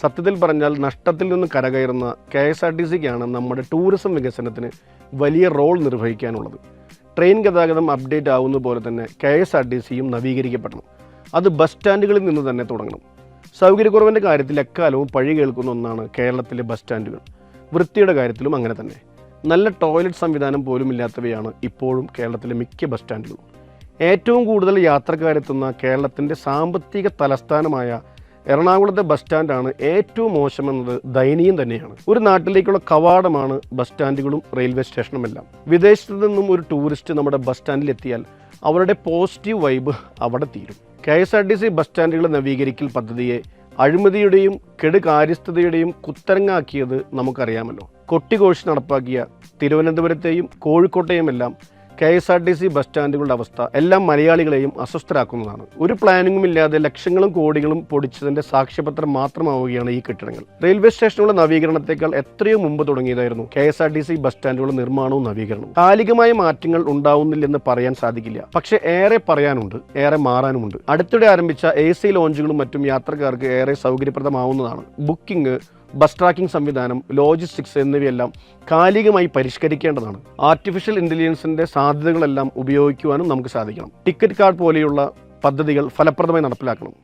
സത്യത്തിൽ പറഞ്ഞാൽ നഷ്ടത്തിൽ നിന്ന് കരകയറുന്ന KSRTCക്കാണ് നമ്മുടെ ടൂറിസം വികസനത്തിന് വലിയ റോൾ നിർവഹിക്കാനുള്ളത്. ട്രെയിൻ ഗതാഗതം അപ്ഡേറ്റ് ആവുന്ന പോലെ തന്നെ KSRTCയും നവീകരിക്കപ്പെടണം. അത് ബസ് സ്റ്റാൻഡുകളിൽ നിന്ന് തന്നെ തുടങ്ങണം. സൗകര്യക്കുറവിൻ്റെ കാര്യത്തിൽ എക്കാലവും പഴി കേൾക്കുന്ന ഒന്നാണ് കേരളത്തിലെ ബസ് സ്റ്റാൻഡുകൾ. വൃത്തിയുടെ കാര്യത്തിലും അങ്ങനെ തന്നെ. നല്ല ടോയ്ലറ്റ് സംവിധാനം പോലും ഇല്ലാത്തവയാണ് ഇപ്പോഴും കേരളത്തിലെ മിക്ക ബസ് സ്റ്റാൻഡുകളും. ഏറ്റവും കൂടുതൽ യാത്രക്കാരെത്തുന്ന കേരളത്തിൻ്റെ സാമ്പത്തിക തലസ്ഥാനമായ എറണാകുളത്തെ ബസ് സ്റ്റാൻഡാണ് ഏറ്റവും മോശമെന്നത് ദയനീയം തന്നെയാണ്. ഒരു നാട്ടിലേക്കുള്ള കവാടമാണ് ബസ് സ്റ്റാൻഡുകളും റെയിൽവേ സ്റ്റേഷനുമെല്ലാം. വിദേശത്തു നിന്നും ഒരു ടൂറിസ്റ്റ് നമ്മുടെ ബസ് സ്റ്റാൻഡിൽ എത്തിയാൽ അവരുടെ പോസിറ്റീവ് വൈബ് അവിടെ തീരും. KSRTC ബസ് സ്റ്റാൻഡുകളെ നവീകരിക്കൽ പദ്ധതിയെ അഴിമതിയുടെയും കെടുകാര്യസ്ഥതയുടെയും കുത്തരങ്ങാക്കിയത് നമുക്കറിയാമല്ലോ. കൊട്ടിഘോഷി നടപ്പാക്കിയ തിരുവനന്തപുരത്തെയും കോഴിക്കോട്ടെയും എല്ലാം KSRTC ബസ് സ്റ്റാൻഡുകളുടെ അവസ്ഥ എല്ലാം മലയാളികളെയും അസ്വസ്ഥരാക്കുന്നതാണ്. ഒരു പ്ലാനിങ്ങും ഇല്ലാതെ ലക്ഷങ്ങളും കോടികളും പൊടിച്ചതിൻ്റെ സാക്ഷ്യപത്രം മാത്രമാവുകയാണ് ഈ കെട്ടിടങ്ങൾ. റെയിൽവേ സ്റ്റേഷനുകളുടെ നവീകരണത്തെക്കാൾ എത്രയോ മുമ്പ് തുടങ്ങിയതായിരുന്നു KSRTC ബസ് സ്റ്റാൻഡുകളുടെ നിർമ്മാണവും നവീകരണവും. കാലികമായ മാറ്റങ്ങൾ ഉണ്ടാവുന്നില്ലെന്ന് പറയാൻ സാധിക്കില്ല. പക്ഷേ ഏറെ പറയാനുണ്ട്, ഏറെ മാറാനുമുണ്ട്. അടുത്തിടെ ആരംഭിച്ച AC ലോഞ്ചുകളും മറ്റും യാത്രക്കാർക്ക് ഏറെ സൗകര്യപ്രദമാവുന്നതാണ്. ബുക്കിംഗ്, ബസ് ട്രാക്കിംഗ് സംവിധാനം, ലോജിസ്റ്റിക്സ് എന്നിവയെല്ലാം കാലികമായി പരിഷ്കരിക്കേണ്ടതാണ്. ആർട്ടിഫിഷ്യൽ ഇൻ്റലിജൻസിൻ്റെ സാധ്യതകളെല്ലാം ഉപയോഗിക്കുവാനും നമുക്ക് സാധിക്കണം. ടിക്കറ്റ് കാർഡ് പോലെയുള്ള പദ്ധതികൾ ഫലപ്രദമായി നടപ്പിലാക്കണം.